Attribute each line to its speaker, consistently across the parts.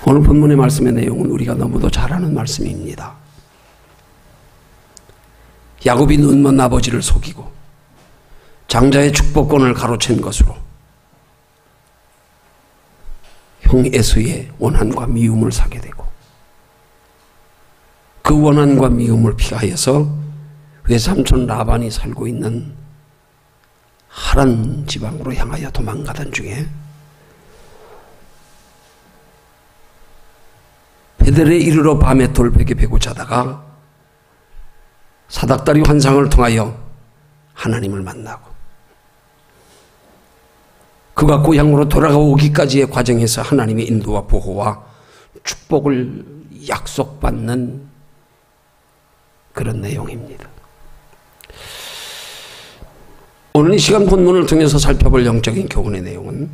Speaker 1: 오늘 본문의 말씀의 내용은 우리가 너무도 잘 아는 말씀입니다. 야곱이 눈먼 아버지를 속이고 장자의 축복권을 가로챈 것으로 형 에서의 원한과 미움을 사게 되고, 그 원한과 미움을 피하여서 외삼촌 라반이 살고 있는 하란 지방으로 향하여 도망가던 중에 베델에 이르러 밤에 돌베개 베고 자다가 사닥다리 환상을 통하여 하나님을 만나고, 그가 고향으로 돌아오기까지의 과정에서 하나님의 인도와 보호와 축복을 약속받는 그런 내용입니다. 오늘 이 시간 본문을 통해서 살펴볼 영적인 교훈의 내용은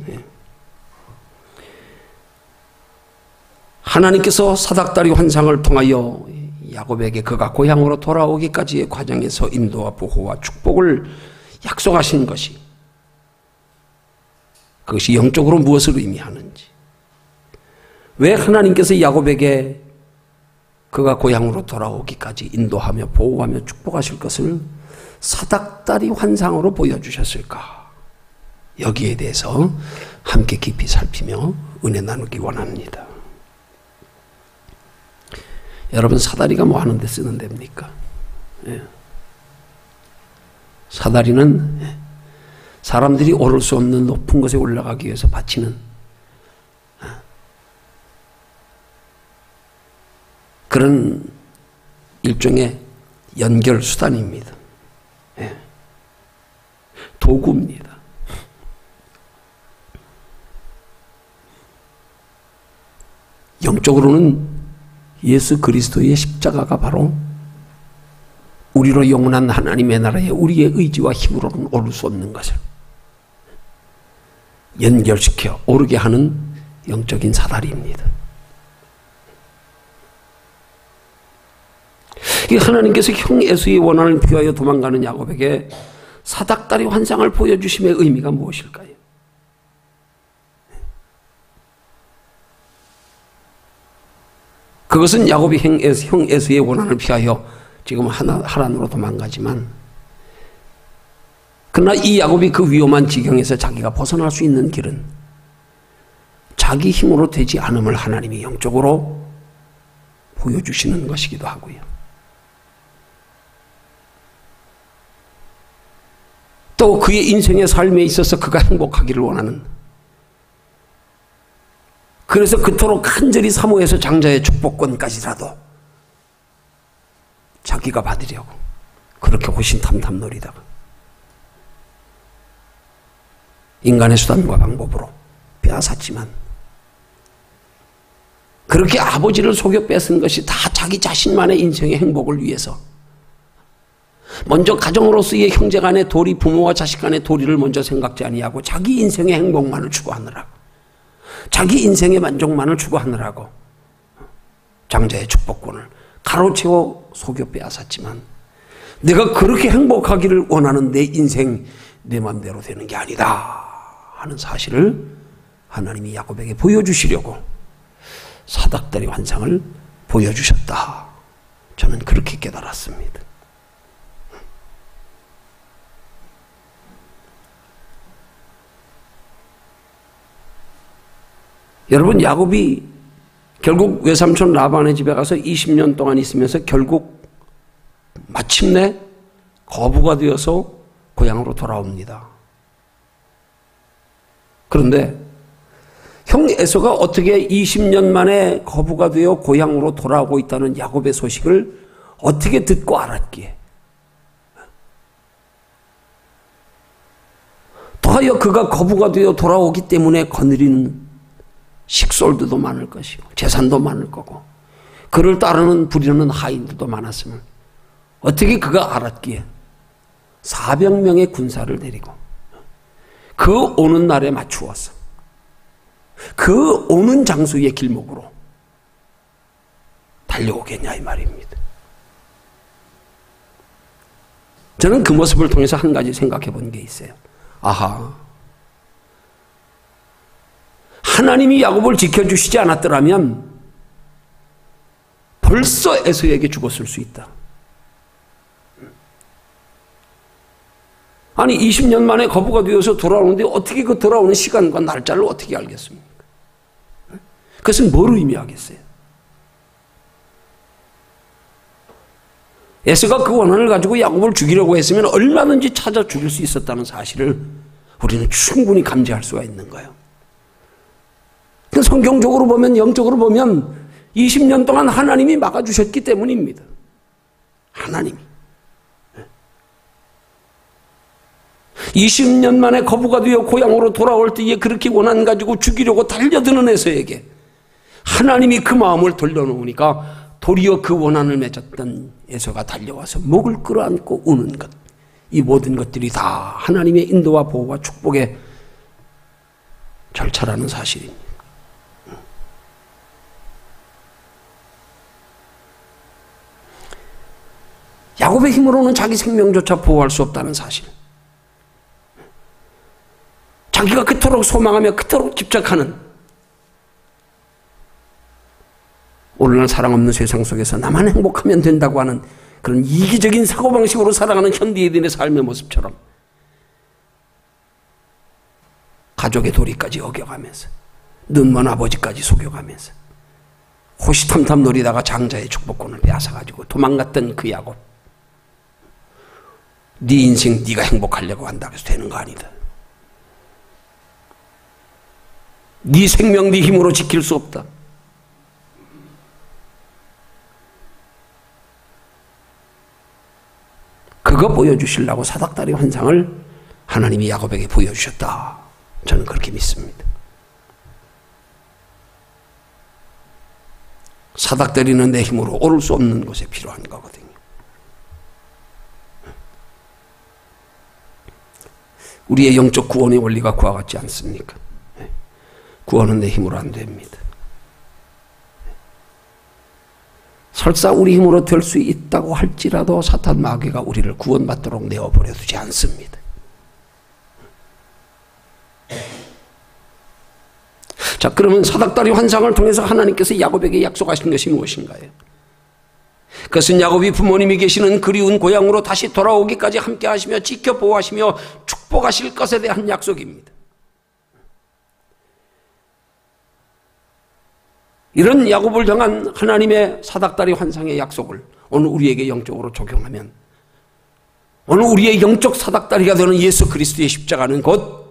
Speaker 1: 하나님께서 사닥다리 환상을 통하여 야곱에게 그가 고향으로 돌아오기까지의 과정에서 인도와 보호와 축복을 약속하신 것이, 그것이 영적으로 무엇을 의미하는지, 왜 하나님께서 야곱에게 그가 고향으로 돌아오기까지 인도하며 보호하며 축복하실 것을 사닥다리 환상으로 보여주셨을까? 여기에 대해서 함께 깊이 살피며 은혜 나누기 원합니다. 여러분, 사다리가 뭐 하는 데 쓰는 데입니까? 사다리는 사람들이 오를 수 없는 높은 곳에 올라가기 위해서 바치는 그런 일종의 연결 수단입니다. 도구입니다. 영적으로는 예수 그리스도의 십자가가 바로 우리로 영원한 하나님의 나라에 우리의 의지와 힘으로는 오를 수 없는 것을 연결시켜 오르게 하는 영적인 사다리입니다. 하나님께서 형 에서의 원한을 피하여 도망가는 야곱에게 사닥다리 환상을 보여주심의 의미가 무엇일까요? 그것은 야곱이 형 에서의 원한을 피하여 지금 하란으로 도망가지만, 그러나 이 야곱이 그 위험한 지경에서 자기가 벗어날 수 있는 길은 자기 힘으로 되지 않음을 하나님이 영적으로 보여주시는 것이기도 하고요. 또 그의 인생의 삶에 있어서 그가 행복하기를 원하는, 그래서 그토록 간절히 사모해서 장자의 축복권까지라도 자기가 받으려고 그렇게 호신탐탐 노리다가 인간의 수단과 방법으로 빼앗았지만, 그렇게 아버지를 속여 뺏은 것이 다 자기 자신만의 인생의 행복을 위해서, 먼저 가정으로서의 형제간의 도리, 부모와 자식간의 도리를 먼저 생각지 아니하고 자기 인생의 행복만을 추구하느라고, 자기 인생의 만족만을 추구하느라고 장자의 축복권을 가로채워 속여 빼앗았지만, 내가 그렇게 행복하기를 원하는 내 인생 내 맘대로 되는 게 아니다 하는 사실을 하나님이 야곱에게 보여주시려고 사닥다리 환상을 보여주셨다. 저는 그렇게 깨달았습니다. 여러분, 야곱이 결국 외삼촌 라반의 집에 가서 20년 동안 있으면서 결국 마침내 거부가 되어서 고향으로 돌아옵니다. 그런데 형 에서가 어떻게 20년 만에 거부가 되어 고향으로 돌아오고 있다는 야곱의 소식을 어떻게 듣고 알았기에, 더하여 그가 거부가 되어 돌아오기 때문에 거느리는 식솔들도 많을 것이고 재산도 많을 거고 그를 따르는 부리는 하인들도 많았음을 어떻게 그가 알았기에 400명의 군사를 데리고 그 오는 날에 맞추어서 그 오는 장소의 길목으로 달려오겠냐 이 말입니다. 저는 그 모습을 통해서 한 가지 생각해 본 게 있어요. 아하, 하나님이 야곱을 지켜주시지 않았더라면 벌써 에서에게 죽었을 수 있다. 아니 20년 만에 거부가 되어서 돌아오는데 어떻게 그 돌아오는 시간과 날짜를 어떻게 알겠습니까? 그것은 뭘 의미하겠어요? 에서가 그 원한을 가지고 야곱을 죽이려고 했으면 얼마든지 찾아 죽일 수 있었다는 사실을 우리는 충분히 감지할 수가 있는 거예요. 성경적으로 보면, 영적으로 보면 20년 동안 하나님이 막아주셨기 때문입니다. 하나님이. 20년 만에 거부가 되어 고향으로 돌아올 때에 그렇게 원한 가지고 죽이려고 달려드는 에서에게 하나님이 그 마음을 돌려놓으니까 도리어 그 원한을 맺었던 에서가 달려와서 목을 끌어안고 우는 것, 이 모든 것들이 다 하나님의 인도와 보호와 축복의 절차라는 사실입니다. 야곱의 힘으로는 자기 생명조차 보호할 수 없다는 사실, 자기가 그토록 소망하며 그토록 집착하는 오늘날 사랑 없는 세상 속에서 나만 행복하면 된다고 하는 그런 이기적인 사고방식으로 살아가는 현대인의 삶의 모습처럼 가족의 도리까지 어겨가면서 눈먼 아버지까지 속여가면서 호시탐탐 노리다가 장자의 축복권을 빼앗아가지고 도망갔던 그 야곱, 네 인생 네가 행복하려고 한다고 해서 되는 거 아니다. 네 생명 네 힘으로 지킬 수 없다. 그거 보여주시려고 사닥다리 환상을 하나님이 야곱에게 보여주셨다. 저는 그렇게 믿습니다. 사닥다리는 내 힘으로 오를 수 없는 곳에 필요한 거거든요. 우리의 영적 구원의 원리가 그와 같지 않습니까? 구원은 내 힘으로 안 됩니다. 설사 우리 힘으로 될 수 있다고 할지라도 사탄 마귀가 우리를 구원받도록 내어버려 두지 않습니다. 자, 그러면 사닥다리 환상을 통해서 하나님께서 야곱에게 약속하신 것이 무엇인가요? 그것은 야곱이 부모님이 계시는 그리운 고향으로 다시 돌아오기까지 함께 하시며 지켜 보호하시며 축복하실 것에 대한 약속입니다. 이런 야곱을 향한 하나님의 사닥다리 환상의 약속을 오늘 우리에게 영적으로 적용하면, 오늘 우리의 영적 사닥다리가 되는 예수 그리스도의 십자가는 곧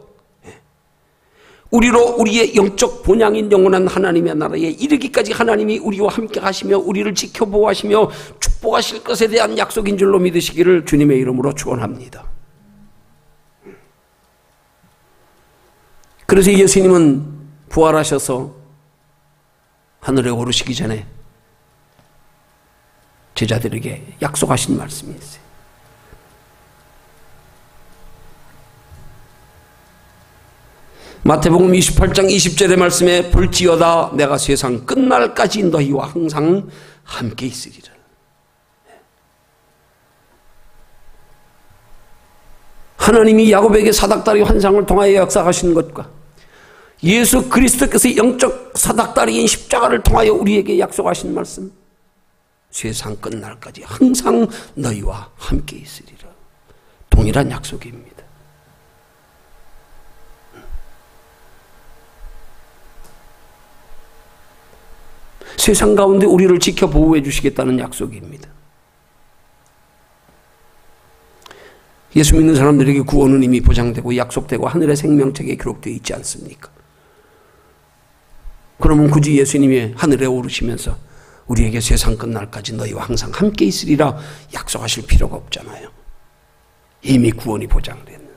Speaker 1: 우리로 우리의 영적 본향인 영원한 하나님의 나라에 이르기까지 하나님이 우리와 함께 하시며 우리를 지켜보호하시며 축복하실 것에 대한 약속인 줄로 믿으시기를 주님의 이름으로 축원합니다. 그래서 예수님은 부활하셔서 하늘에 오르시기 전에 제자들에게 약속하신 말씀이 있어요. 마태복음 28장 20절의 말씀에 볼지어다 내가 세상 끝날까지 너희와 항상 함께 있으리라. 하나님이 야곱에게 사닥다리 환상을 통하여 역사하신 것과 예수 그리스도께서 영적 사닥다리인 십자가를 통하여 우리에게 약속하신 말씀, 세상 끝날까지 항상 너희와 함께 있으리라. 동일한 약속입니다. 세상 가운데 우리를 지켜 보호해 주시겠다는 약속입니다. 예수 믿는 사람들에게 구원은 이미 보장되고 약속되고 하늘의 생명책에 기록되어 있지 않습니까? 그러면 굳이 예수님이 하늘에 오르시면서 우리에게 세상 끝날까지 너희와 항상 함께 있으리라 약속하실 필요가 없잖아요. 이미 구원이 보장됐는데.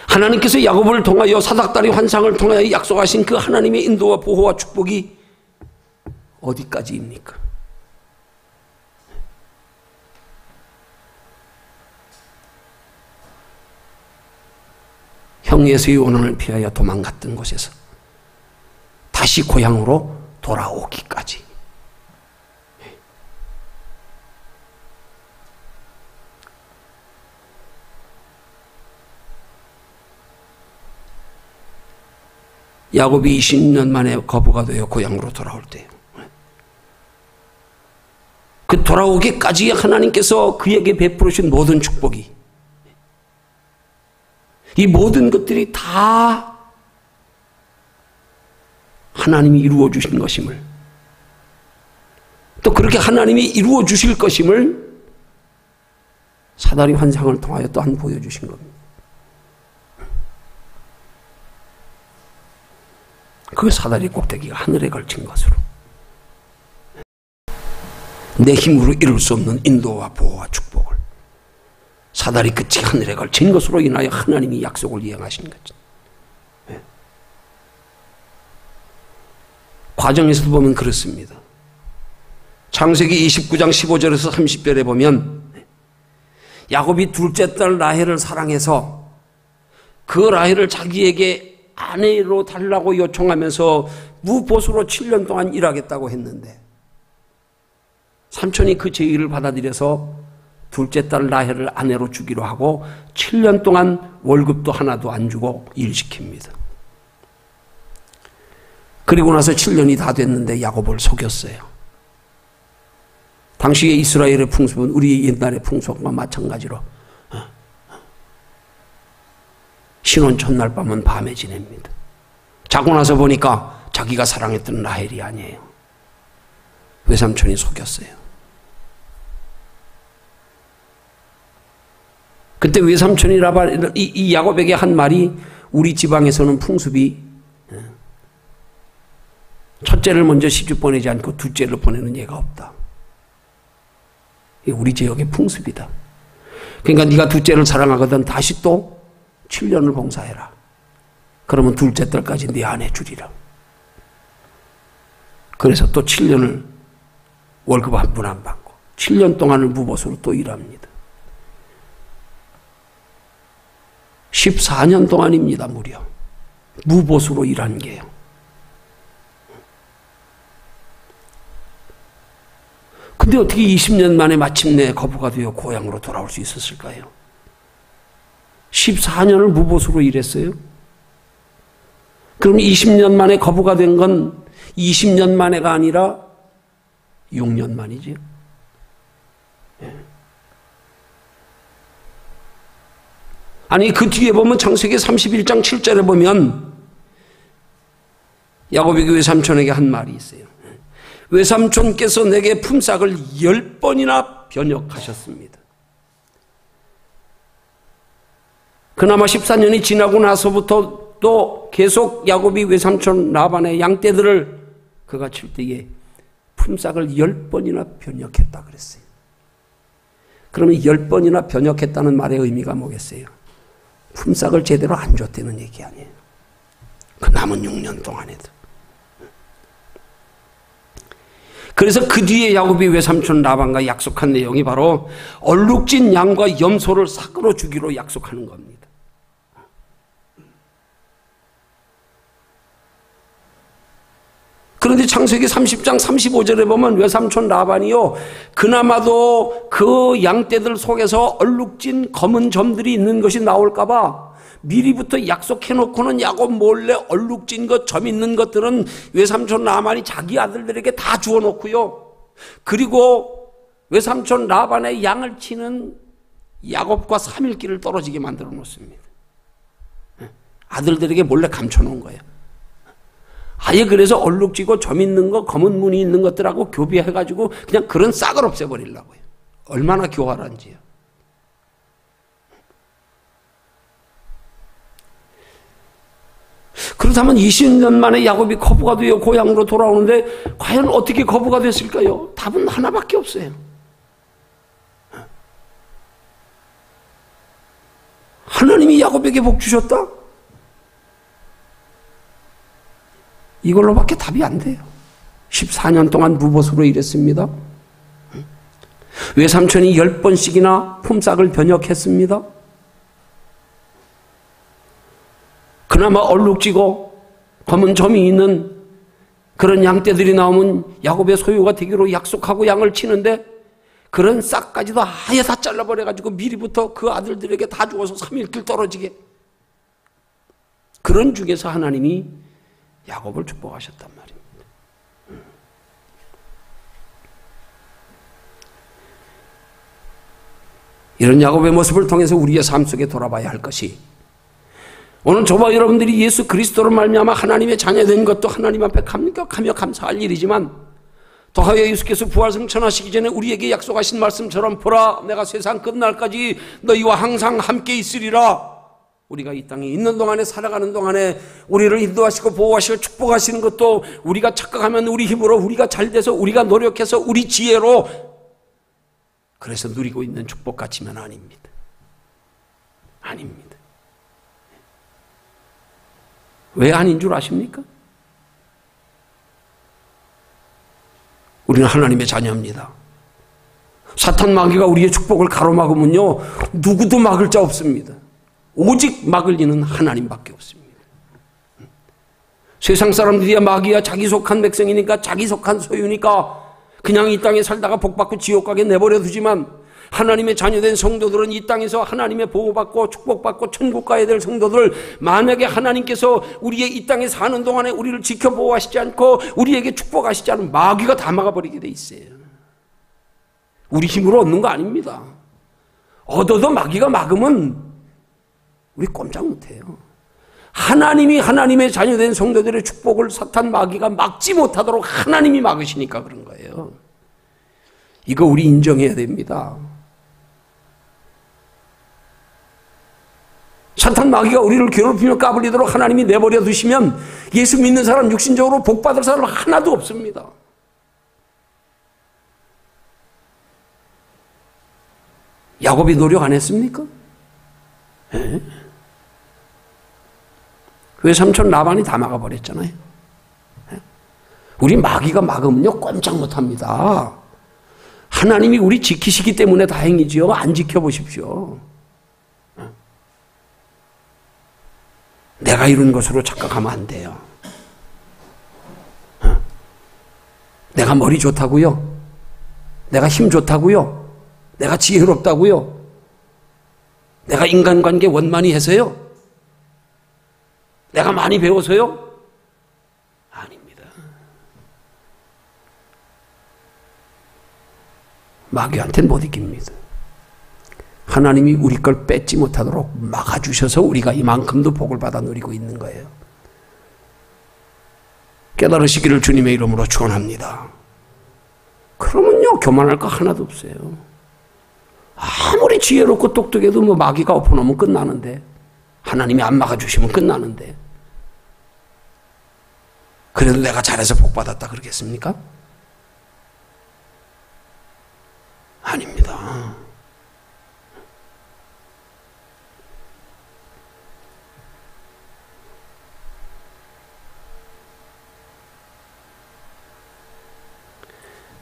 Speaker 1: 하나님께서 야곱을 통하여 사닥다리 환상을 통하여 약속하신 그 하나님의 인도와 보호와 축복이 어디까지입니까? 형에서의 원한을 피하여 도망갔던 곳에서 다시 고향으로 돌아오기까지. 야곱이 20년 만에 거부가 되어 고향으로 돌아올 때요. 그 돌아오기까지 하나님께서 그에게 베풀으신 모든 축복이, 이 모든 것들이 다 하나님이 이루어 주신 것임을, 또 그렇게 하나님이 이루어 주실 것임을 사다리 환상을 통하여 또한 보여주신 겁니다. 그 사다리 꼭대기가 하늘에 걸친 것으로 내 힘으로 이룰 수 없는 인도와 보호와 축복을 사다리 끝이 하늘에 걸친 것으로 인하여 하나님이 약속을 이행하신 거죠. 네. 과정에서도 보면 그렇습니다. 창세기 29장 15절에서 30절에 보면 야곱이 둘째 딸 라헬을 사랑해서 그 라헬을 자기에게 아내로 달라고 요청하면서 무보수로 7년 동안 일하겠다고 했는데 삼촌이 그 제의를 받아들여서 둘째 딸 라헬을 아내로 주기로 하고 7년 동안 월급도 하나도 안 주고 일시킵니다. 그리고 나서 7년이 다 됐는데 야곱을 속였어요. 당시의 이스라엘의 풍습은 우리 옛날의 풍속과 마찬가지로 신혼 첫날 밤은 밤에 지냅니다. 자고 나서 보니까 자기가 사랑했던 라헬이 아니에요. 외삼촌이 속였어요. 그때 외삼촌이 이 야곱에게 한 말이, 우리 지방에서는 풍습이 첫째를 먼저 시집 보내지 않고 둘째를 보내는 예가 없다. 이게 우리 지역의 풍습이다. 그러니까 네가 둘째를 사랑하거든 다시 또 7년을 봉사해라. 그러면 둘째 딸까지 네 아내 주리라. 그래서 또 7년을 월급 한 푼 안 받고 7년 동안을 무보수로 또 일합니다. 14년 동안입니다. 무려 무보수로 일한 게요. 근데 어떻게 20년 만에 마침내 거부가 되어 고향으로 돌아올 수 있었을까요? 14년을 무보수로 일했어요. 그럼 20년 만에 거부가 된 건 20년 만에가 아니라 6년 만이지요. 아니 그 뒤에 보면 창세기 31장 7절에 보면 야곱이 외삼촌에게 한 말이 있어요. 외삼촌께서 내게 품삯을 10번이나 변역하셨습니다. 그나마 14년이 지나고 나서부터 또 계속 야곱이 외삼촌 라반의 양떼들을 그가 칠 때에 품삯을 10번이나 변역했다 그랬어요. 그러면 10번이나 변역했다는 말의 의미가 뭐겠어요? 품삯을 제대로 안 줬다는 얘기 아니에요. 그 남은 6년 동안에도. 그래서 그 뒤에 야곱이 외삼촌 라반과 약속한 내용이 바로 얼룩진 양과 염소를 삭으로 주기로 약속하는 겁니다. 그런데 창세기 30장 35절에 보면 외삼촌 라반이요, 그나마도 그 양떼들 속에서 얼룩진 검은 점들이 있는 것이 나올까봐 미리부터 약속해놓고는 야곱 몰래 얼룩진 것, 점 있는 것들은 외삼촌 라반이 자기 아들들에게 다 주워놓고요. 그리고 외삼촌 라반의 양을 치는 야곱과 3일길을 떨어지게 만들어 놓습니다. 아들들에게 몰래 감춰놓은 거예요. 아예 그래서 얼룩지고 점 있는 거, 검은 무늬 있는 것들하고 교비해가지고 그냥 그런 싹을 없애버리려고요. 얼마나 교활한지요. 그렇다면 20년 만에 야곱이 거부가 되어 고향으로 돌아오는데 과연 어떻게 거부가 됐을까요? 답은 하나밖에 없어요. 하나님이 야곱에게 복 주셨다? 이걸로밖에 답이 안 돼요. 14년 동안 무보수로 일했습니다. 외삼촌이 10번씩이나 품삯을 변역했습니다. 그나마 얼룩지고 검은 점이 있는 그런 양떼들이 나오면 야곱의 소유가 되기로 약속하고 양을 치는데 그런 싹까지도 아예 다 잘라버려가지고 미리부터 그 아들들에게 다 주어서 3일길 떨어지게. 그런 중에서 하나님이 야곱을 축복하셨단 말입니다. 이런 야곱의 모습을 통해서 우리의 삶 속에 돌아봐야 할 것이, 오늘 저와 여러분들이 예수 그리스도로 말미암아 하나님의 자녀된 것도 하나님 앞에 감격하며 감사할 일이지만, 더하여 예수께서 부활승천하시기 전에 우리에게 약속하신 말씀처럼 보라 내가 세상 끝날까지 너희와 항상 함께 있으리라. 우리가 이 땅에 있는 동안에, 살아가는 동안에 우리를 인도하시고 보호하시고 축복하시는 것도 우리가 착각하면 우리 힘으로, 우리가 잘 돼서, 우리가 노력해서, 우리 지혜로 그래서 누리고 있는 축복 같지만 아닙니다. 아닙니다. 왜 아닌 줄 아십니까? 우리는 하나님의 자녀입니다. 사탄 마귀가 우리의 축복을 가로막으면요, 누구도 막을 자 없습니다. 오직 막을 이는 하나님밖에 없습니다. 세상 사람들이야 마귀야 자기 속한 백성이니까, 자기 속한 소유니까 그냥 이 땅에 살다가 복받고 지옥 가게 내버려 두지만, 하나님의 자녀된 성도들은 이 땅에서 하나님의 보호받고 축복받고 천국 가야 될 성도들, 만약에 하나님께서 우리의 이 땅에 사는 동안에 우리를 지켜 보호하시지 않고 우리에게 축복하시지 않으면 마귀가 다 막아버리게 돼 있어요. 우리 힘으로 얻는 거 아닙니다. 얻어도 마귀가 막으면 우리 꼼짝 못해요. 하나님이 하나님의 자녀된 성도들의 축복을 사탄 마귀가 막지 못하도록 하나님이 막으시니까 그런 거예요. 이거 우리 인정해야 됩니다. 사탄 마귀가 우리를 괴롭히며 까불리도록 하나님이 내버려 두시면 예수 믿는 사람, 육신적으로 복받을 사람 하나도 없습니다. 야곱이 노력 안 했습니까? 네. 외삼촌 라반이 다 막아버렸잖아요. 우리 마귀가 막으면요 꼼짝 못합니다. 하나님이 우리 지키시기 때문에 다행이지요. 안 지켜보십시오. 내가 이룬 것으로 착각하면 안 돼요. 내가 머리 좋다고요? 내가 힘 좋다고요? 내가 지혜롭다고요? 내가 인간관계 원만히 해서요? 내가 많이 배워서요? 아닙니다. 마귀한테는 못 이깁니다. 하나님이 우리 걸 뺏지 못하도록 막아주셔서 우리가 이만큼도 복을 받아 누리고 있는 거예요. 깨달으시기를 주님의 이름으로 축원합니다. 그러면요 교만할 거 하나도 없어요. 아무리 지혜롭고 똑똑해도 뭐 마귀가 엎어놓으면 끝나는데, 하나님이 안 막아주시면 끝나는데, 그래도 내가 잘해서 복받았다 그러겠습니까? 아닙니다.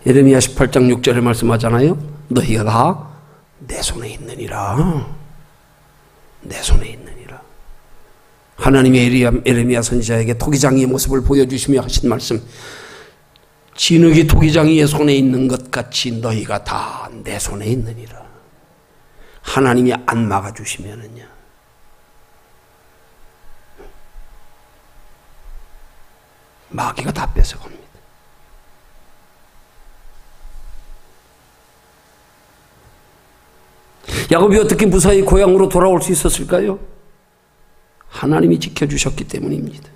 Speaker 1: 예레미야 18장 6절에 말씀하잖아요. 너희가 다 내 손에 있느니라. 내 손에 있느니라. 하나님의 예레미야 선지자에게 토기장이의 모습을 보여주시며 하신 말씀, 진흙이 토기장이의 손에 있는 것 같이 너희가 다 내 손에 있느니라. 하나님이 안 막아주시면은요, 마귀가 다 뺏어갑니다. 야곱이 어떻게 무사히 고향으로 돌아올 수 있었을까요? 하나님이 지켜주셨기 때문입니다.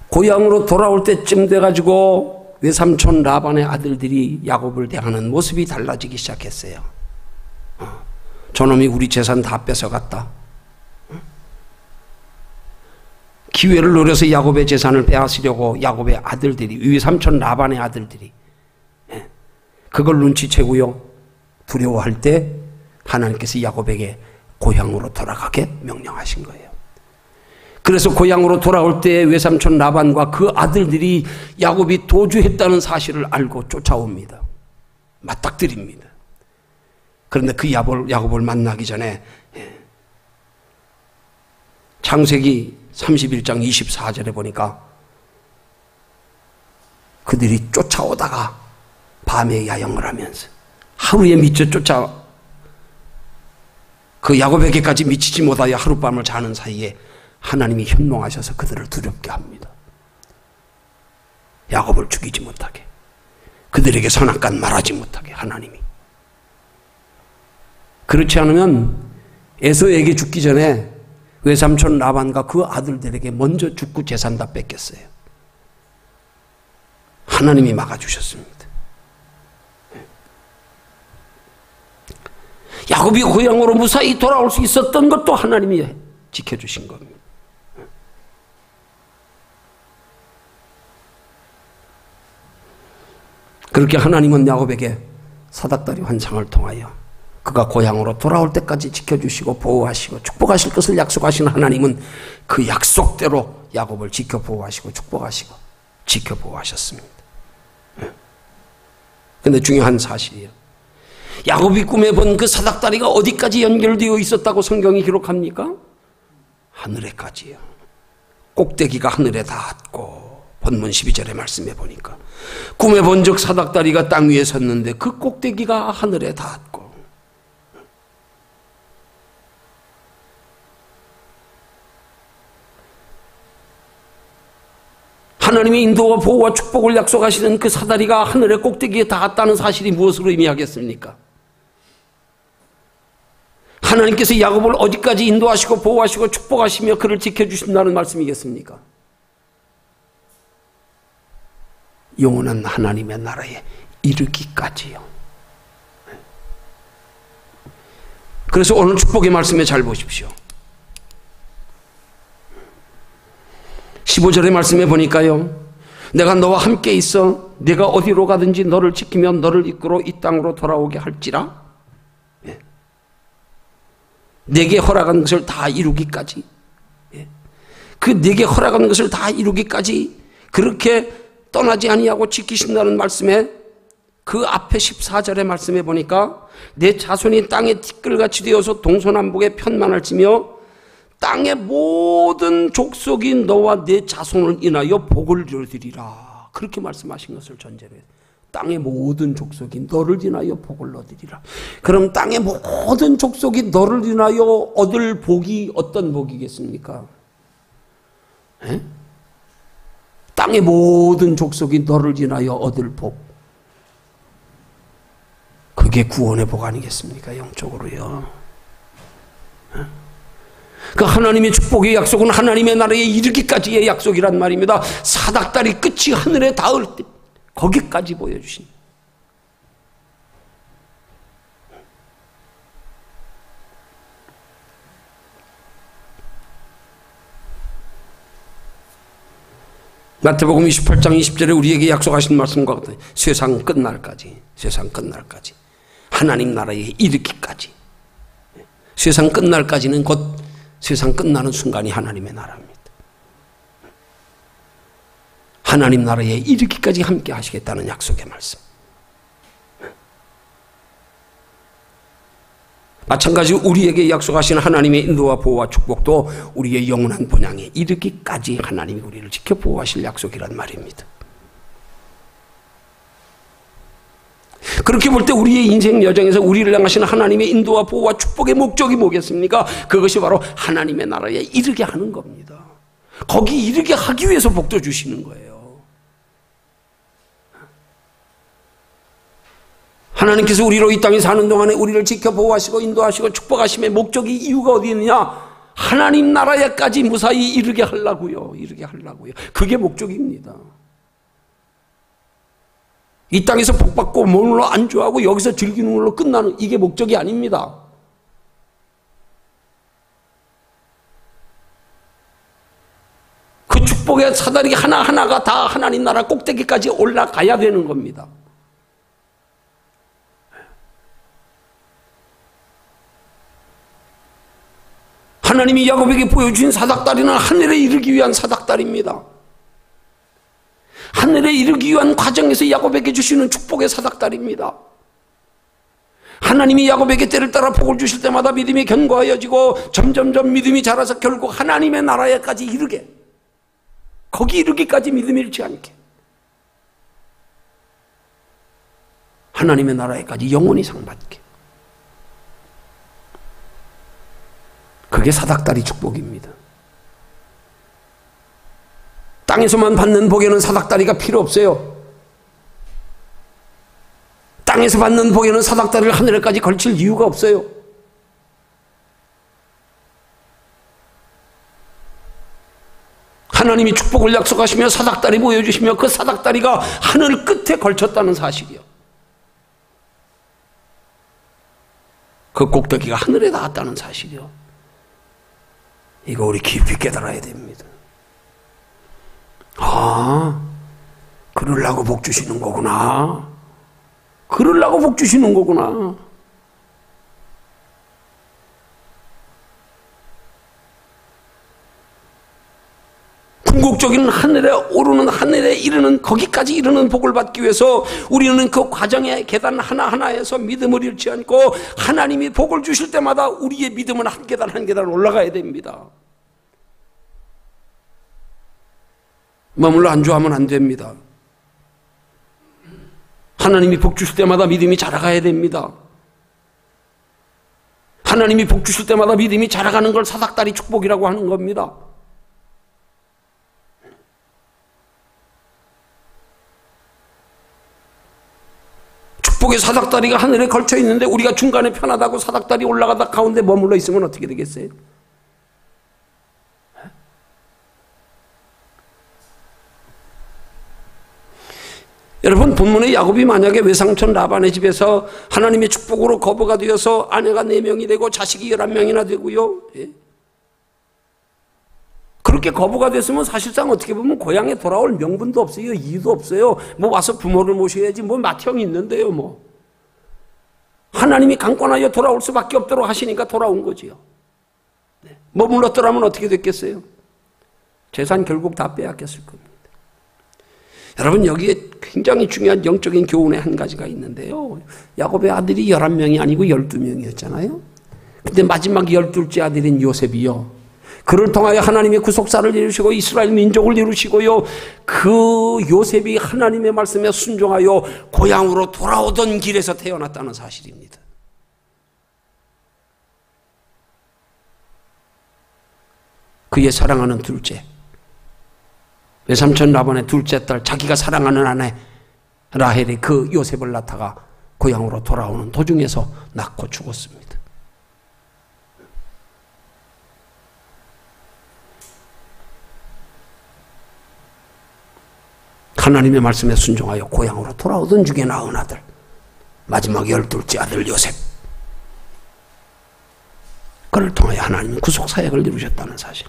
Speaker 1: 고향으로 돌아올 때쯤 돼가지고 외삼촌 라반의 아들들이 야곱을 대하는 모습이 달라지기 시작했어요. 저놈이 우리 재산 다 뺏어갔다. 기회를 노려서 야곱의 재산을 빼앗으려고 야곱의 아들들이, 외삼촌 라반의 아들들이 그걸 눈치채고요, 두려워할 때 하나님께서 야곱에게 고향으로 돌아가게 명령하신 거예요. 그래서 고향으로 돌아올 때 외삼촌 라반과 그 아들들이 야곱이 도주했다는 사실을 알고 쫓아옵니다. 맞닥뜨립니다. 그런데 그 야곱을 만나기 전에 창세기 31장 24절에 보니까 그들이 쫓아오다가 밤에 야영을 하면서 하루에 미쳐 그 그 야곱에게까지 미치지 못하여 하룻밤을 자는 사이에 하나님이 현몽하셔서 그들을 두렵게 합니다. 야곱을 죽이지 못하게, 그들에게 선악간 말하지 못하게 하나님이. 그렇지 않으면 에서에게 죽기 전에 외삼촌 라반과 그 아들들에게 먼저 죽고 재산 다 뺏겼어요. 하나님이 막아주셨습니다. 야곱이 고향으로 무사히 돌아올 수 있었던 것도 하나님이 지켜주신 겁니다. 그렇게 하나님은 야곱에게 사닥다리 환상을 통하여 그가 고향으로 돌아올 때까지 지켜주시고 보호하시고 축복하실 것을 약속하신 하나님은 그 약속대로 야곱을 지켜 보호하시고 축복하시고 지켜 보호하셨습니다. 그런데 중요한 사실이에요. 야곱이 꿈에 본 그 사닥다리가 어디까지 연결되어 있었다고 성경이 기록합니까? 하늘에까지요. 꼭대기가 하늘에 닿았고, 본문 12절의 말씀에 보니까 꿈에 본 적 사닥다리가 땅 위에 섰는데 그 꼭대기가 하늘에 닿았고, 하나님의 인도와 보호와 축복을 약속하시는 그 사다리가 하늘의 꼭대기에 닿았다는 사실이 무엇을 의미하겠습니까? 하나님께서 야곱을 어디까지 인도하시고 보호하시고 축복하시며 그를 지켜주신다는 말씀이겠습니까? 영원한 하나님의 나라에 이르기까지요. 그래서 오늘 축복의 말씀에 잘 보십시오. 15절의 말씀에 보니까요, 내가 너와 함께 있어 네가 어디로 가든지 너를 지키며 너를 이끌어 이 땅으로 돌아오게 할지라. 예. 내게 허락한 것을 다 이루기까지, 예. 그 내게 허락한 것을 다 이루기까지 그렇게 떠나지 아니하고 지키신다는 말씀에 그 앞에 14절의 말씀에 보니까 내 자손이 땅에 티끌같이 되어서 동서남북에 편만할지며 땅의 모든 족속이 너와 내 자손을 인하여 복을 얻으리라. 그렇게 말씀하신 것을 전제로 해서 땅의 모든 족속이 너를 인하여 복을 얻으리라. 그럼 땅의 모든 족속이 너를 인하여 얻을 복이 어떤 복이겠습니까? 에? 땅의 모든 족속이 너를 인하여 얻을 복, 그게 구원의 복 아니겠습니까? 영적으로요. 에? 그 하나님의 축복의 약속은 하나님의 나라에 이르기까지의 약속이란 말입니다. 사닥다리 끝이 하늘에 닿을 때 거기까지 보여주신. 마태복음 28장 20절에 우리에게 약속하신 말씀과 같아요. 세상 끝날까지, 세상 끝날까지, 하나님 나라에 이르기까지. 세상 끝날까지는 곧 세상 끝나는 순간이 하나님의 나라입니다. 하나님 나라에 이르기까지 함께 하시겠다는 약속의 말씀. 마찬가지로 우리에게 약속하신 하나님의 인도와 보호와 축복도 우리의 영원한 본향에 이르기까지 하나님이 우리를 지켜 보호하실 약속이란 말입니다. 그렇게 볼 때 우리의 인생 여정에서 우리를 향하시는 하나님의 인도와 보호와 축복의 목적이 뭐겠습니까? 그것이 바로 하나님의 나라에 이르게 하는 겁니다. 거기 이르게 하기 위해서 복도 주시는 거예요. 하나님께서 우리로 이 땅에 사는 동안에 우리를 지켜 보호하시고 인도하시고 축복하심의 목적이, 이유가 어디 있느냐? 하나님 나라에까지 무사히 이르게 하려고요. 이르게 하려고요. 그게 목적입니다. 이 땅에서 복받고 몸으로 안주하고 여기서 즐기는 걸로 끝나는, 이게 목적이 아닙니다. 그 축복의 사다리 하나하나가 다 하나님 나라 꼭대기까지 올라가야 되는 겁니다. 하나님이 야곱에게 보여주신 사닥다리는 하늘에 이르기 위한 사닥다리입니다. 하늘에 이르기 위한 과정에서 야곱에게 주시는 축복의 사닥다리입니다. 하나님이 야곱에게 때를 따라 복을 주실 때마다 믿음이 견고하여지고 점점점 믿음이 자라서 결국 하나님의 나라에까지 이르게, 거기 이르기까지 믿음이 잃지 않게, 하나님의 나라에까지 영원히 상받게. 그게 사닥다리 축복입니다. 땅에서만 받는 복에는 사닥다리가 필요 없어요. 땅에서 받는 복에는 사닥다리를 하늘에까지 걸칠 이유가 없어요. 하나님이 축복을 약속하시며 사닥다리 보여주시며 그 사닥다리가 하늘 끝에 걸쳤다는 사실이요. 그 꼭대기가 하늘에 닿았다는 사실이요. 이거 우리 깊이 깨달아야 됩니다. 아, 그러려고 복 주시는 거구나. 그러려고 복 주시는 거구나. 궁극적인 하늘에 오르는, 하늘에 이르는, 거기까지 이르는 복을 받기 위해서 우리는 그 과정의 계단 하나하나에서 믿음을 잃지 않고 하나님이 복을 주실 때마다 우리의 믿음은 한 계단 한 계단 올라가야 됩니다. 머물러 안주하면 안 됩니다. 하나님이 복 주실 때마다 믿음이 자라가야 됩니다. 하나님이 복 주실 때마다 믿음이 자라가는 걸 사닥다리 축복이라고 하는 겁니다. 축복의 사닥다리가 하늘에 걸쳐 있는데 우리가 중간에 편하다고 사닥다리 올라가다 가운데 머물러 있으면 어떻게 되겠어요? 여러분, 본문의 야곱이 만약에 외삼촌 라반의 집에서 하나님의 축복으로 거부가 되어서 아내가 4명이 되고 자식이 11명이나 되고요. 예? 그렇게 거부가 됐으면 사실상 어떻게 보면 고향에 돌아올 명분도 없어요. 이유도 없어요. 뭐 와서 부모를 모셔야지 뭐 맏형이 있는데요. 뭐 하나님이 강권하여 돌아올 수밖에 없도록 하시니까 돌아온 거지요. 네. 머물렀더라면 어떻게 됐겠어요? 재산 결국 다 빼앗겼을 겁니다. 여러분, 여기에 굉장히 중요한 영적인 교훈의 한 가지가 있는데요. 야곱의 아들이 11명이 아니고 12명이었잖아요. 근데 마지막 12째 아들인 요셉이요, 그를 통하여 하나님의 구속사를 이루시고 이스라엘 민족을 이루시고요, 그 요셉이 하나님의 말씀에 순종하여 고향으로 돌아오던 길에서 태어났다는 사실입니다. 그의 사랑하는 둘째, 외삼촌 라반의 둘째 딸, 자기가 사랑하는 아내 라헬이 그 요셉을 낳다가 고향으로 돌아오는 도중에서 낳고 죽었습니다. 하나님의 말씀에 순종하여 고향으로 돌아오던 중에 낳은 아들, 마지막 12째 아들 요셉, 그를 통하여 하나님은 구속사역을 이루셨다는 사실.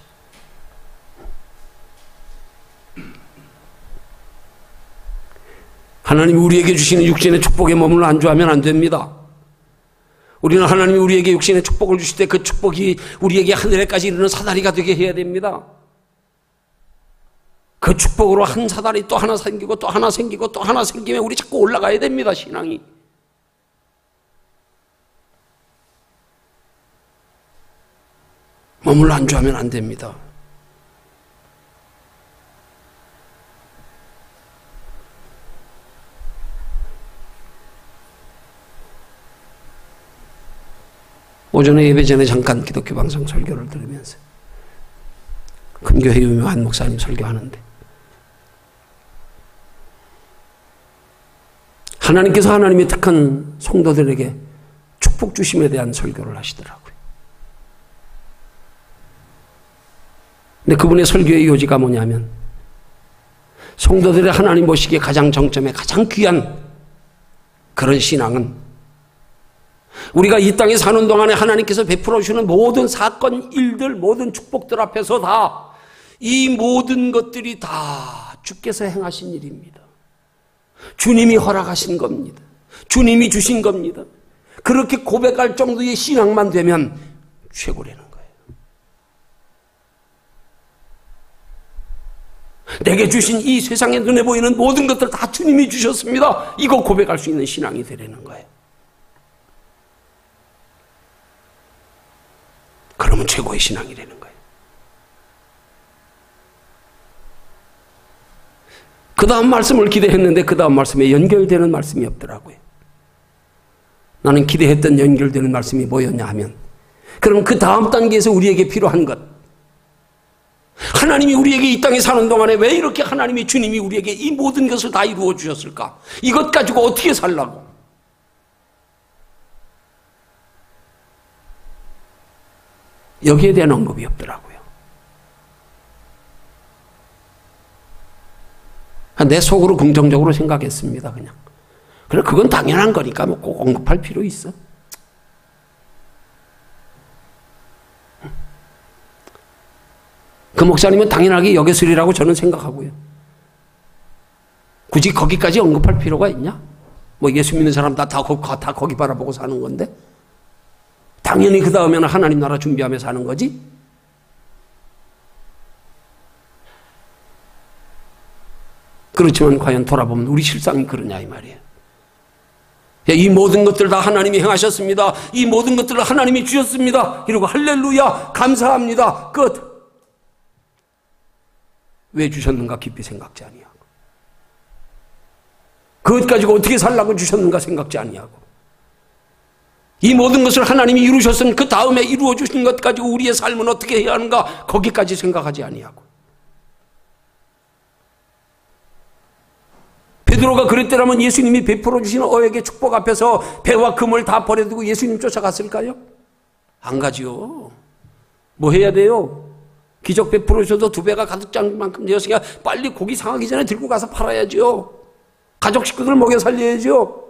Speaker 1: 하나님이 우리에게 주시는 육신의 축복에 머물러 안주하면 안 됩니다. 우리는 하나님이 우리에게 육신의 축복을 주실 때 그 축복이 우리에게 하늘에까지 이르는 사다리가 되게 해야 됩니다. 그 축복으로 한 사다리 또 하나 생기고 또 하나 생기고 또 하나 생기면 우리 자꾸 올라가야 됩니다, 신앙이. 머물러 안주하면 안 됩니다. 오전에 예배 전에 잠깐 기독교 방송 설교를 들으면서 큰교회 유명한 목사님 설교하는데, 하나님께서 하나님의 택한 성도들에게 축복 주심에 대한 설교를 하시더라고요. 근데 그분의 설교의 요지가 뭐냐면, 성도들의 하나님 보시기에 가장 정점에 가장 귀한 그런 신앙은 우리가 이 땅에 사는 동안에 하나님께서 베풀어 주시는 모든 사건, 일들, 모든 축복들 앞에서 다 이 모든 것들이 다 주께서 행하신 일입니다. 주님이 허락하신 겁니다. 주님이 주신 겁니다. 그렇게 고백할 정도의 신앙만 되면 최고라는 거예요. 내게 주신 이 세상에 눈에 보이는 모든 것들 다 주님이 주셨습니다. 이거 고백할 수 있는 신앙이 되라는 거예요. 그러면 최고의 신앙이라는 거예요. 그 다음 말씀을 기대했는데 그 다음 말씀에 연결되는 말씀이 없더라고요. 나는 기대했던 연결되는 말씀이 뭐였냐 하면, 그럼 그 다음 단계에서 우리에게 필요한 것, 하나님이 우리에게 이 땅에 사는 동안에 왜 이렇게 하나님의 주님이 우리에게 이 모든 것을 다 이루어 주셨을까? 이것 가지고 어떻게 살라고? 여기에 대한 언급이 없더라고요. 내 속으로 긍정적으로 생각했습니다. 그냥. 그래, 그건 당연한 거니까 뭐 꼭 언급할 필요 있어. 그 목사님은 당연하게 여겼으리라고 저는 생각하고요. 굳이 거기까지 언급할 필요가 있냐? 뭐 예수 믿는 사람 다 거기 바라보고 사는 건데 당연히 그 다음에는 하나님 나라 준비하며 사는 거지. 그렇지만 과연 돌아보면 우리 실상이 그러냐 이 말이에요. 이 모든 것들 다 하나님이 행하셨습니다. 이 모든 것들을 하나님이 주셨습니다. 이러고 할렐루야 감사합니다. 끝. 왜 주셨는가 깊이 생각지 아니하고, 그것 가지고 어떻게 살라고 주셨는가 생각지 아니하고, 이 모든 것을 하나님이 이루셨으면 그 다음에 이루어 주신 것 가지고 우리의 삶은 어떻게 해야 하는가 거기까지 생각하지 아니하고. 베드로가 그랬더라면 예수님이 베풀어 주신 어에게 축복 앞에서 배와 금을 다 버려두고 예수님 쫓아갔을까요? 안 가지요. 뭐 해야 돼요? 기적 베풀어 주셔도 두 배가 가득 짠 만큼 되었으니까 빨리 고기 상하기 전에 들고 가서 팔아야죠. 가족 식구들 먹여 살려야죠.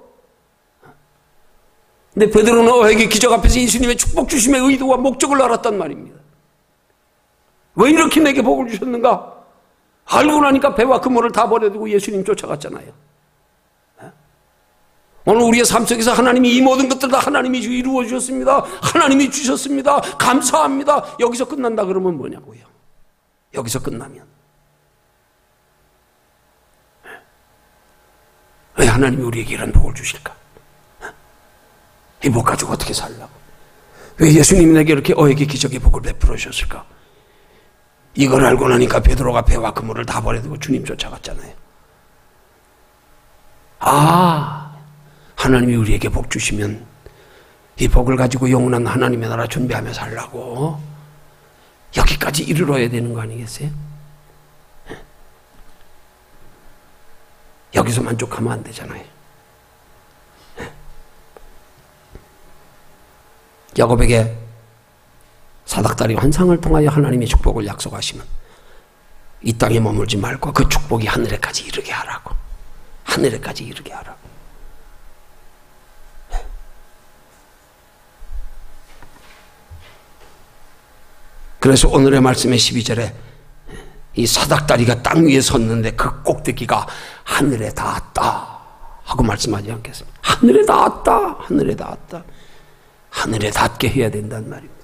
Speaker 1: 근데 베드로는 어에게 기적 앞에서 예수님의 축복 주심의 의도와 목적을 알았단 말입니다. 왜 이렇게 내게 복을 주셨는가? 알고 나니까 배와 그물을 다 버려두고 예수님 쫓아갔잖아요. 오늘 우리의 삶 속에서 하나님이 이 모든 것들 다 하나님이 이루어 주셨습니다. 하나님이 주셨습니다. 감사합니다. 여기서 끝난다 그러면 뭐냐고요. 여기서 끝나면 왜 하나님이 우리에게 이런 복을 주실까? 이 복 가지고 어떻게 살라고? 왜 예수님이 내게 이렇게 어에게 기적의 복을 베풀어 주셨을까? 이걸 알고 나니까 베드로가 배와 그물을 다 버려두고 주님 쫓아갔잖아요. 하나님이 우리에게 복 주시면 이 복을 가지고 영원한 하나님의 나라 준비하며 살라고 여기까지 이르러야 되는 거 아니겠어요? 여기서 만족하면 안 되잖아요. 야곱에게 사닥다리 환상을 통하여 하나님의 축복을 약속하시면 이 땅에 머물지 말고 그 축복이 하늘에까지 이르게 하라고. 하늘에까지 이르게 하라고. 그래서 오늘의 말씀의 12절에 이 사닥다리가 땅 위에 섰는데 그 꼭대기가 하늘에 닿았다 하고 말씀하지 않겠습니까? 하늘에 닿았다. 하늘에 닿았다. 하늘에 닿게 해야 된다는 말입니다.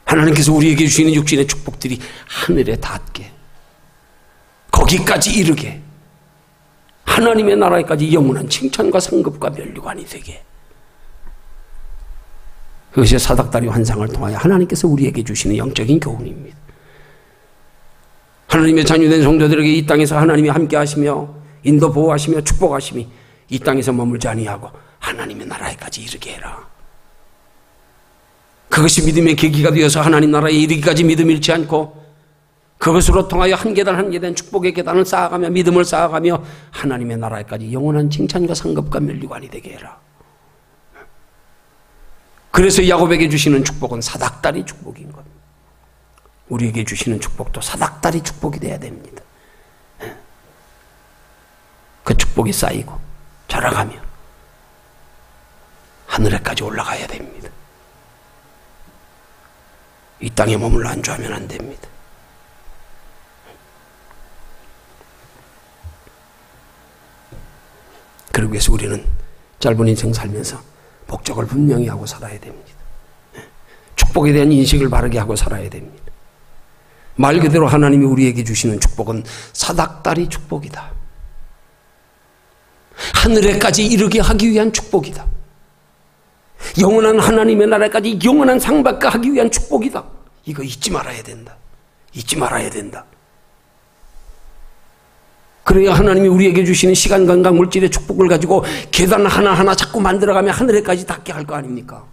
Speaker 1: 하나님께서 우리에게 주시는 육신의 축복들이 하늘에 닿게, 거기까지 이르게, 하나님의 나라에까지 영원한 칭찬과 상급과 면류관이 되게, 그것이 사닥다리 환상을 통하여 하나님께서 우리에게 주시는 영적인 교훈입니다. 하나님의 자녀된 성도들에게 이 땅에서 하나님이 함께 하시며 인도 보호하시며 축복하심이 이 땅에서 머물지 아니하고 하나님의 나라에까지 이르게 해라. 그것이 믿음의 계기가 되어서 하나님 나라에 이르기까지 믿음 잃지 않고 그것으로 통하여 한 계단 한 계단 축복의 계단을 쌓아가며 믿음을 쌓아가며 하나님의 나라에까지 영원한 칭찬과 상급과 면류관이 되게 해라. 그래서 야곱에게 주시는 축복은 사닥다리 축복인 겁니다. 우리에게 주시는 축복도 사닥다리 축복이 돼야 됩니다. 그 축복이 쌓이고 자라가며 하늘에까지 올라가야 됩니다. 이 땅에 머물러 안주하면 안 됩니다. 그러기 위해서 우리는 짧은 인생 살면서 목적을 분명히 하고 살아야 됩니다. 축복에 대한 인식을 바르게 하고 살아야 됩니다. 말 그대로 하나님이 우리에게 주시는 축복은 사닥다리 축복이다. 하늘에까지 이르게 하기 위한 축복이다. 영원한 하나님의 나라까지 영원한 상받게 하기 위한 축복이다. 이거 잊지 말아야 된다. 잊지 말아야 된다. 그래야 하나님이 우리에게 주시는 시간, 건강, 물질의 축복을 가지고 계단 하나하나 자꾸 만들어가며 하늘에까지 닿게 할 거 아닙니까?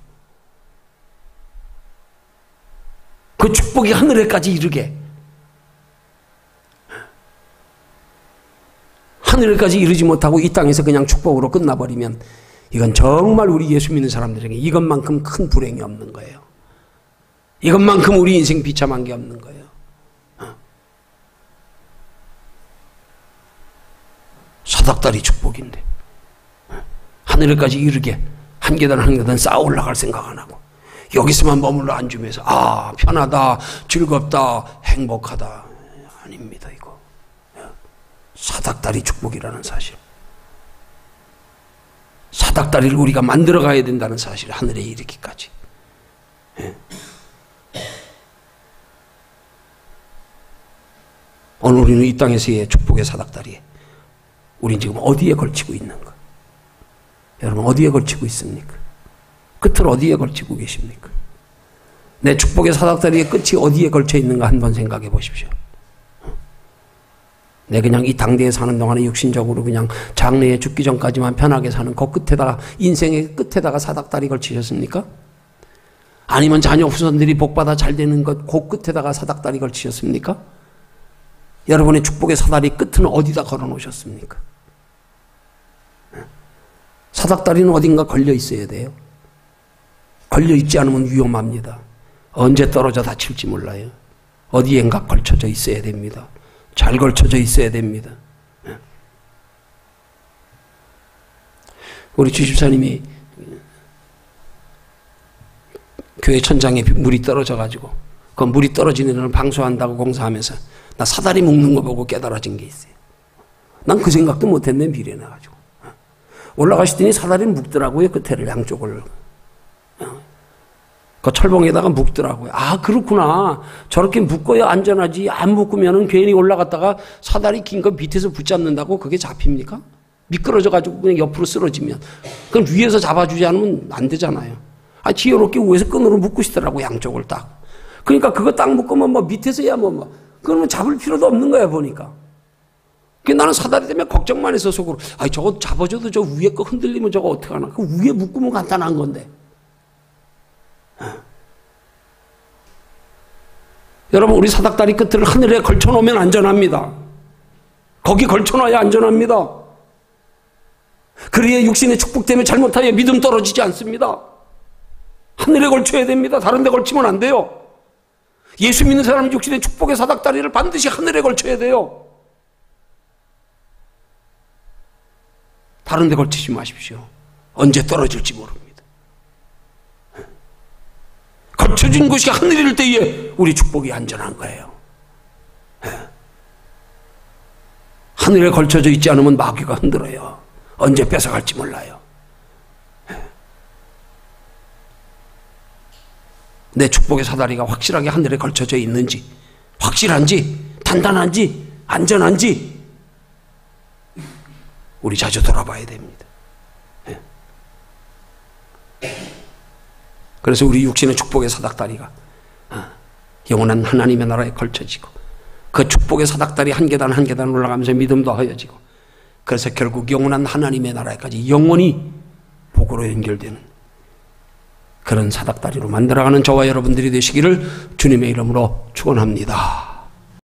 Speaker 1: 그 축복이 하늘에까지 이르게, 하늘에까지 이르지 못하고 이 땅에서 그냥 축복으로 끝나버리면 이건 정말 우리 예수 믿는 사람들에게 이것만큼 큰 불행이 없는 거예요. 이것만큼 우리 인생 비참한 게 없는 거예요. 사닥다리 축복인데 하늘에까지 이르게 한 계단 한 계단 쌓아 올라갈 생각 안 하고 여기서만 머물러 앉으면서 아 편하다, 즐겁다, 행복하다. 아닙니다. 이거 사닥다리 축복이라는 사실, 사닥다리를 우리가 만들어 가야 된다는 사실, 하늘에 이르기까지. 오늘 우리는 이 땅에서의 축복의 사닥다리에 우린 지금 어디에 걸치고 있는가? 여러분 어디에 걸치고 있습니까? 끝을 어디에 걸치고 계십니까? 내 축복의 사닥다리의 끝이 어디에 걸쳐 있는가 한번 생각해 보십시오. 내 그냥 이 당대에 사는 동안에 육신적으로 그냥 장래에 죽기 전까지만 편하게 사는 그 끝에다가, 인생의 끝에다가 사닥다리 걸치셨습니까? 아니면 자녀 후손들이 복받아 잘 되는 것 그 끝에다가 사닥다리 걸치셨습니까? 여러분의 축복의 사다리 끝은 어디다 걸어 놓으셨습니까? 사닥다리는 어딘가 걸려 있어야 돼요. 걸려 있지 않으면 위험합니다. 언제 떨어져 다칠지 몰라요. 어디엔가 걸쳐져 있어야 됩니다. 잘 걸쳐져 있어야 됩니다. 우리 주집사님이 교회 천장에 물이 떨어져가지고 그 물이 떨어지는 걸 방수한다고 공사하면서 나 사다리 묶는 거 보고 깨달아진 게 있어요. 난 그 생각도 못했네, 미련해가지고. 올라가시더니 사다리를 묶더라고요. 끝에를 양쪽을. 그 철봉에다가 묶더라고요. 아 그렇구나. 저렇게 묶어야 안전하지. 안 묶으면 괜히 올라갔다가 사다리 긴 거 밑에서 붙잡는다고 그게 잡힙니까? 미끄러져가지고 그냥 옆으로 쓰러지면. 그럼 위에서 잡아주지 않으면 안 되잖아요. 아 지혜롭게 위에서 끈으로 묶으시더라고, 양쪽을 딱. 그러니까 그거 딱 묶으면 뭐 밑에서야 그러면 잡을 필요도 없는 거야 보니까. 나는 사다리 때문에 걱정만 해서 속으로 아 저거 잡아줘도 저 위에 거 흔들리면 저거 어떡하나. 그 위에 묶으면 간단한 건데. 여러분 우리 사닥다리 끝을 하늘에 걸쳐놓으면 안전합니다. 거기 걸쳐놔야 안전합니다. 그래야 육신의 축복 때문에 잘못하여 믿음 떨어지지 않습니다. 하늘에 걸쳐야 됩니다. 다른 데 걸치면 안 돼요. 예수 믿는 사람은 육신의 축복의 사닥다리를 반드시 하늘에 걸쳐야 돼요. 다른 데 걸치지 마십시오. 언제 떨어질지 모릅니다. 걸쳐진 곳이 하늘일 때에 우리 축복이 안전한 거예요. 하늘에 걸쳐져 있지 않으면 마귀가 흔들어요. 언제 뺏어갈지 몰라요. 내 축복의 사다리가 확실하게 하늘에 걸쳐져 있는지, 확실한지, 단단한지, 안전한지 우리 자주 돌아봐야 됩니다. 그래서 우리 육신의 축복의 사닥다리가 영원한 하나님의 나라에 걸쳐지고 그 축복의 사닥다리 한 계단 한 계단 올라가면서 믿음도 하여지고 그래서 결국 영원한 하나님의 나라에까지 영원히 복으로 연결되는 그런 사닥다리로 만들어가는 저와 여러분들이 되시기를 주님의 이름으로 축원합니다.